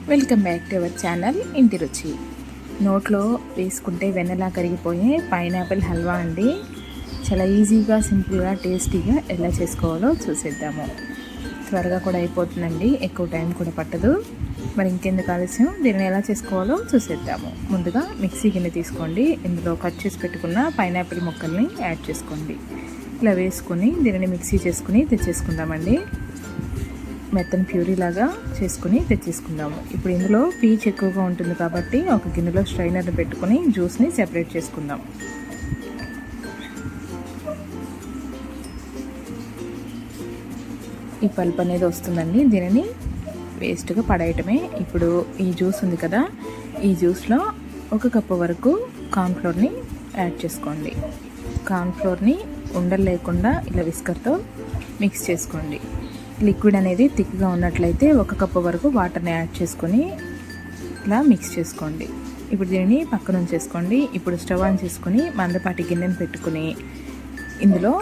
Welcome back to our channel ఇంటి రుచి. నోట్లో వేసుకుంటే వెన్నలా కరిగిపోయే పైనాపిల్ హల్వా అండి. చాలా ఈజీగా, సింపుల్గా, టేస్టీగా ఎలా చేసుకోవాలో చూసేద్దాము. త్వరగా కూడా అయిపోతుందండి, ఎక్కువ టైం కూడా పట్టదు. మరి ఇంకెందుకు ఆలస్యం, దీనిని ఎలా చేసుకోవాలో చూసేద్దాము. ముందుగా మిక్సీ గిన్నె తీసుకోండి. ఇందులో కట్ చేసి పెట్టుకున్న పైనాపిల్ ముక్కల్ని యాడ్ చేసుకోండి. ఇలా వేసుకొని దీనిని మిక్సీ చేసుకుని తెచ్చేసుకుందామండి. మెత్తని ప్యూరీ లాగా చేసుకుని తెచ్చేసుకుందాము. ఇప్పుడు ఇందులో పీచ్ ఎక్కువగా ఉంటుంది కాబట్టి ఒక గిన్నెలో స్ట్రైనర్ని పెట్టుకుని జ్యూస్ని సెపరేట్ చేసుకుందాం. ఈ పల్ప్ అనేది వస్తుందండి, దీనిని వేస్ట్గా పడేయటమే. ఇప్పుడు ఈ జ్యూస్ ఉంది కదా, ఈ జ్యూస్లో 1 కప్పు వరకు కార్న్ఫ్లోర్ని యాడ్ చేసుకోండి. కార్న్ఫ్లోర్ని ఉండలు లేకుండా ఇలా విస్కర్తో మిక్స్ చేసుకోండి. లిక్విడ్ అనేది థిక్గా ఉన్నట్లయితే 1 కప్పు వరకు వాటర్ని యాడ్ చేసుకొని ఇలా మిక్స్ చేసుకోండి. ఇప్పుడు దీనిని పక్కన ఉంచేసుకోండి. ఇప్పుడు స్టవ్ ఆన్ చేసుకొని మందపాటి గిన్నెని పెట్టుకుని ఇందులో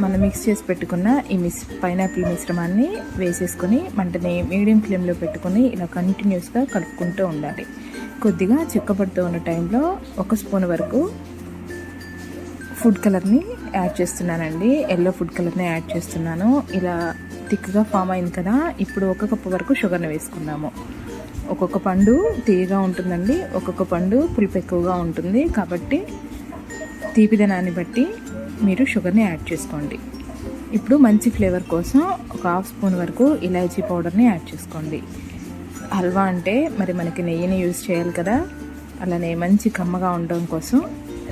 మనం మిక్స్ చేసి పెట్టుకున్న ఈ పైనాపిల్ మిశ్రమాన్ని వేసేసుకొని మంటని మీడియం ఫ్లేమ్లో పెట్టుకొని ఇలా కంటిన్యూస్గా కలుపుకుంటూ ఉండాలి. కొద్దిగా చిక్కబడుతూ ఉన్న టైంలో 1 స్పూన్ వరకు ఫుడ్ కలర్ని యాడ్ చేస్తున్నానండి. ఎల్లో ఫుడ్ కలర్ని యాడ్ చేస్తున్నాను. ఇలా థిక్గా ఫామ్ అయింది కదా, ఇప్పుడు 1 కప్పు వరకు షుగర్ని వేసుకుందాము. ఒక్కొక్క పండు తీయగా ఉంటుందండి, ఒక్కొక్క పండు పులుపు ఎక్కువగా ఉంటుంది. కాబట్టి తీపిదనాన్ని బట్టి మీరు షుగర్ని యాడ్ చేసుకోండి. ఇప్పుడు మంచి ఫ్లేవర్ కోసం 1/2 స్పూన్ వరకు ఇలాచీ పౌడర్ని యాడ్ చేసుకోండి. హల్వా అంటే మరి మనకి నెయ్యిని యూజ్ చేయాలి కదా, అలానే మంచి కమ్మగా ఉండడం కోసం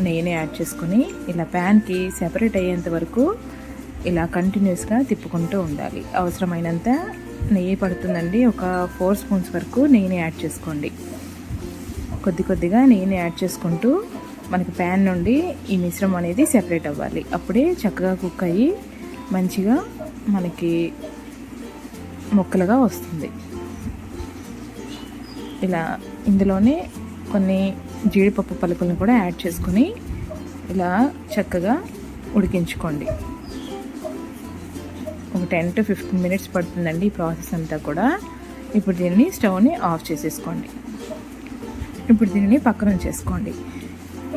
నెయ్యిని యాడ్ చేసుకొని ఇలా ప్యాన్కి సెపరేట్ అయ్యేంత వరకు ఇలా కంటిన్యూస్గా తిప్పుకుంటూ ఉండాలి. అవసరమైనంత నెయ్యి పడుతుందండి. ఒక 4 స్పూన్స్ వరకు నెయ్యిని యాడ్ చేసుకోండి. కొద్దిగా నెయ్యిని యాడ్ చేసుకుంటూ మనకి ప్యాన్ నుండి ఈ మిశ్రమం అనేది సెపరేట్ అవ్వాలి. అప్పుడే చక్కగా కుక్ అయ్యి మంచిగా మనకి ముక్కలుగా వస్తుంది. ఇలా ఇందులోనే కొన్ని జీడిపప్పు పలుకులను కూడా యాడ్ చేసుకొని ఇలా చక్కగా ఉడికించుకోండి. ఒక 10 to 15 మినిట్స్ పడుతుందండి ఈ ప్రాసెస్ అంతా కూడా. ఇప్పుడు దీన్ని స్టవ్ని ఆఫ్ చేసేసుకోండి. ఇప్పుడు దీనిని పక్కన ఉంచేసుకోండి.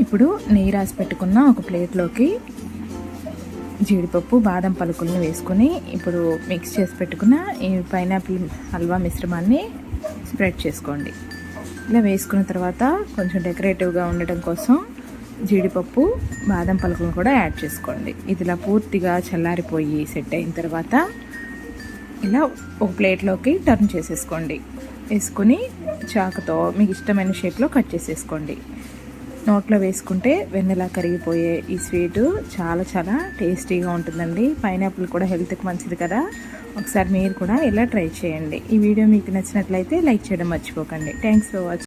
ఇప్పుడు నెయ్యి రాసి పెట్టుకున్న ఒక ప్లేట్లోకి జీడిపప్పు, బాదం పలుకులను వేసుకొని ఇప్పుడు మిక్స్ చేసి పెట్టుకున్న ఈ పైనాపిల్ హల్వా మిశ్రమాన్ని స్ప్రెడ్ చేసుకోండి. ఇలా వేసుకున్న తర్వాత కొంచెం డెకరేటివ్గా ఉండటం కోసం జీడిపప్పు, బాదం పలుకులను కూడా యాడ్ చేసుకోండి. ఇది ఇలా పూర్తిగా చల్లారిపోయి సెట్ అయిన తర్వాత ఇలా ఒక ప్లేట్లోకి టర్న్ చేసేసుకోండి. వేసుకొని చాకుతో మీకు ఇష్టమైన షేప్లో కట్ చేసేసుకోండి. నోట్లో వేసుకుంటే వెన్నెలా కరిగిపోయే ఈ స్వీటు చాలా చాలా టేస్టీగా ఉంటుందండి. పైనాపిల్ కూడా హెల్త్కి మంచిది కదా, ఒకసారి మీరు కూడా ఇలా ట్రై చేయండి. ఈ వీడియో మీకు నచ్చినట్లయితే లైక్ చేయడం మర్చిపోకండి. Thanks for watching.